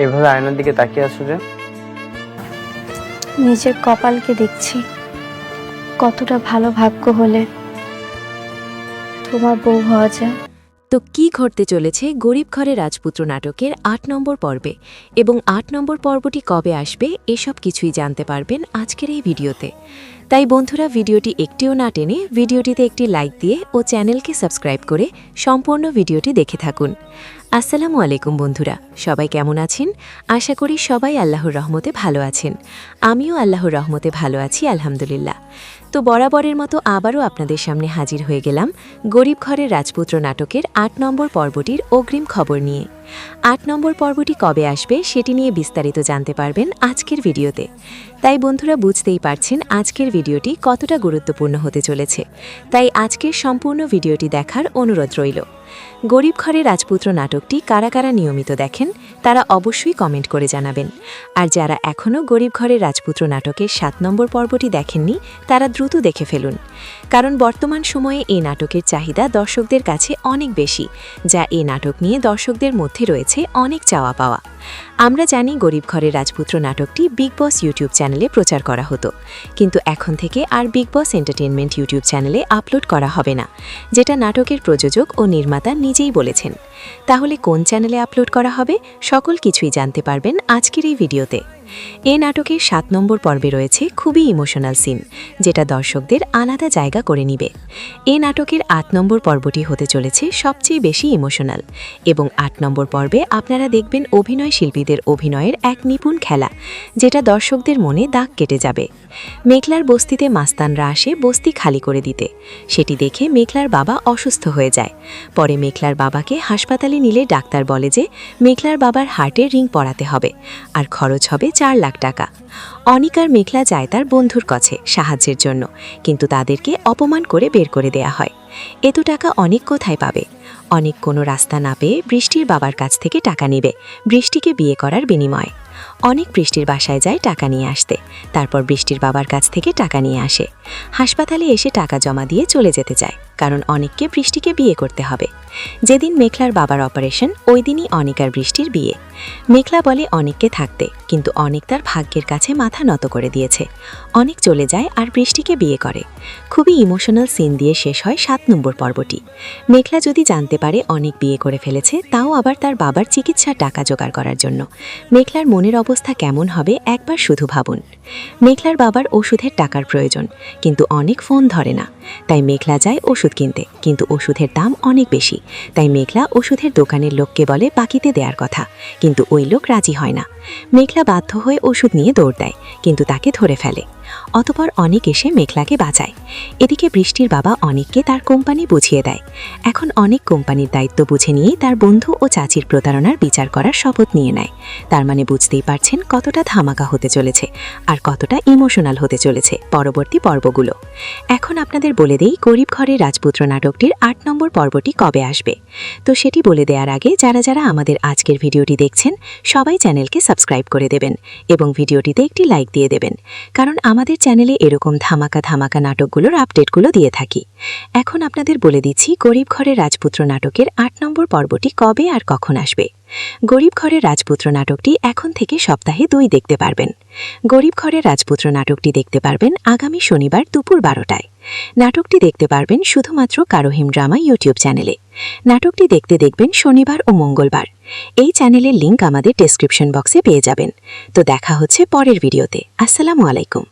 এইভাবে আয়নার দিকে তাকিয়ে আছো যে? নিজের কপালকে দেখছি, কতটা ভালো ভাগ্য হলে তোমার বউ হওয়া যায়। তো কি ঘটতে চলেছে গরিব ঘরে রাজপুত্র নাটকের ৮ নম্বর পর্বে এবং ৮ নম্বর পর্বটি কবে আসবে এসব কিছুই জানতে পারবেন আজকের এই ভিডিওতে। তাই বন্ধুরা, ভিডিওটি একটিও না টেনে ভিডিওটিতে একটি লাইক দিয়ে ও চ্যানেলকে সাবস্ক্রাইব করে সম্পূর্ণ ভিডিওটি দেখে থাকুন। আসসালামু আলাইকুম বন্ধুরা, সবাই কেমন আছেন? আশা করি সবাই আল্লাহর রহমতে ভালো আছেন। আমিও আল্লাহর রহমতে ভালো আছি আলহামদুলিল্লাহ। তো বরাবরের মতো আবারও আপনাদের সামনে হাজির হয়ে গেলাম গরিব ঘরের রাজপুত্র নাটকের ৮ নম্বর পর্বটির অগ্রিম খবর নিয়ে। ৮ নম্বর পর্বটি কবে আসবে সেটি নিয়ে বিস্তারিত জানতে পারবেন আজকের ভিডিওতে। তাই বন্ধুরা, বুঝতেই পারছেন আজকের ভিডিওটি কতটা গুরুত্বপূর্ণ হতে চলেছে। তাই আজকের সম্পূর্ণ ভিডিওটি দেখার অনুরোধ রইল। গরিব ঘরের রাজপুত্র নাটকটি কারা কারা নিয়মিত দেখেন তারা অবশ্যই কমেন্ট করে জানাবেন। আর যারা এখনও গরিব ঘরের রাজপুত্র নাটকের ৭ নম্বর পর্বটি দেখেননি তারা দ্রুত দেখে ফেলুন, কারণ বর্তমান সময়ে এই নাটকের চাহিদা দর্শকদের কাছে অনেক বেশি, যা এই নাটক নিয়ে দর্শকদের মধ্যে রয়েছে অনেক চাওয়া পাওয়া। আমরা জানি গরিব ঘরের রাজপুত্র নাটকটি বিগ বস ইউটিউব চ্যানেলে প্রচার করা হতো, কিন্তু এখন থেকে আর বিগ বস এন্টারটেইনমেন্ট ইউটিউব চ্যানেলে আপলোড করা হবে না, যেটা নাটকের প্রযোজক ও নির্মাতা নিজেই বলেছেন। তাহলে কোন চ্যানেলে আপলোড করা হবে সকল কিছুই জানতে পারবেন আজকের এই ভিডিওতে। এই নাটকের ৭ নম্বর পর্বে রয়েছে খুবই ইমোশনাল সিন, যেটা দর্শকদের আলাদা জায়গা করে নিবে। এই নাটকের ৮ নম্বর পর্বটি হতে চলেছে সবচেয়ে বেশি ইমোশনাল, এবং ৮ নম্বর পর্বে আপনারা দেখবেন অভিনয় শিল্পীদের অভিনয়ের এক নিপুণ খেলা, যেটা দর্শকদের মনে দাগ কেটে যাবে। মেঘলার বস্তিতে মাস্তানরা আসে বস্তি খালি করে দিতে। সেটি দেখে মেঘলার বাবা অসুস্থ হয়ে যায়। পরে মেঘলার বাবাকে হাসপাতালে নিলে ডাক্তার বলে যে মেঘলার বাবার হার্টের রিং পরাতে হবে, আর খরচ হবে ৪ লাখ টাকা। অনিক আর মেঘলা যায় তার বন্ধুর কাছে সাহায্যের জন্য, কিন্তু তাদেরকে অপমান করে বের করে দেয়া হয়। এত টাকা অনিক কোথায় পাবে? অনিক কোনো রাস্তা না পেয়ে বৃষ্টির বাবার কাছ থেকে টাকা নেবে বৃষ্টিকে বিয়ে করার বিনিময়ে। অনেক বৃষ্টির বাসায় যায় টাকা নিয়ে আসতে, তারপর বৃষ্টির বাবার কাছ থেকে টাকা নিয়ে আসে। হাসপাতালে এসে টাকা জমা দিয়ে চলে যেতে চায়, কারণ অনিককে বৃষ্টিকে বিয়ে করতে হবে। যেদিন মেঘলার বাবার অপারেশন ওই দিনই অনিক আর বৃষ্টির বিয়ে। মেঘলা বলে অনিককে থাকতে, কিন্তু অনিক তার ভাগ্যের কাছে মাথা নত করে দিয়েছে। অনিক চলে যায় আর বৃষ্টিকে বিয়ে করে। খুবই ইমোশনাল সিন দিয়ে শেষ হয় ৭ নম্বর পর্বটি। মেঘলা যদি জানতে পারে অনিক বিয়ে করে ফেলেছে, তাও আবার তার বাবার চিকিৎসার টাকা জোগাড় করার জন্য, মেঘলার মনের অবস্থা কেমন হবে একবার শুধু ভাবুন। মেঘলার বাবার ওষুধের টাকার প্রয়োজন, কিন্তু অনেক ফোন ধরে না। তাই মেঘলা যায় ওষুধ কিনতে, কিন্তু ওষুধের দাম অনেক বেশি। তাই মেঘলা ওষুধের দোকানের লোককে বলে বাকিতে দেওয়ার কথা, কিন্তু ওই লোক রাজি হয় না। মেঘলা বাধ্য হয়ে ওষুধ নিয়ে দৌড় দেয়, কিন্তু তাকে ধরে ফেলে। অতঃপর অনিক এসে মেঘলাকে বাঁচায়। এদিকে বৃষ্টির বাবা অনিককে তার কোম্পানি বুঝিয়ে দেয়। এখন অনেক কোম্পানির দায়িত্ব বুঝে নিয়ে তার বন্ধু ও চাচির প্রতারণার বিচার করার শপথ নিয়ে নেয়। তার মানে বুঝতেই পারছেন কতটা ধামাকা হতে চলেছে আর কতটা ইমোশনাল হতে চলেছে পরবর্তী পর্বগুলো। এখন আপনাদের বলে দেই গরিব ঘরের রাজপুত্র নাটকটির ৮ নম্বর পর্বটি কবে আসবে। তো সেটি বলে দেওয়ার আগে যারা যারা আমাদের আজকের ভিডিওটি দেখছেন সবাই চ্যানেলকে সাবস্ক্রাইব করে দেবেন এবং ভিডিওটিতে একটি লাইক দিয়ে দেবেন, কারণ আমাদের চ্যানেলে এরকম ধামাকা ধামাকা নাটকগুলোর আপডেটগুলো দিয়ে থাকি। এখন আপনাদের বলে দিচ্ছি গরিব ঘরের রাজপুত্র নাটকের ৮ নম্বর পর্বটি কবে আর কখন আসবে। গরিব ঘরের রাজপুত্র নাটকটি এখন থেকে সপ্তাহে 2 দেখতে পারবেন। গরিব ঘরের রাজপুত্র নাটকটি দেখতে পারবেন আগামী শনিবার দুপুর 12টায়। নাটকটি দেখতে পারবেন শুধুমাত্র কারোহিম ড্রামা ইউটিউব চ্যানেলে। নাটকটি দেখতে দেখবেন শনিবার ও মঙ্গলবার। এই চ্যানেলের লিংক আমাদের ডেসক্রিপশন বক্সে পেয়ে যাবেন। তো দেখা হচ্ছে পরের ভিডিওতে। আসসালামু আলাইকুম।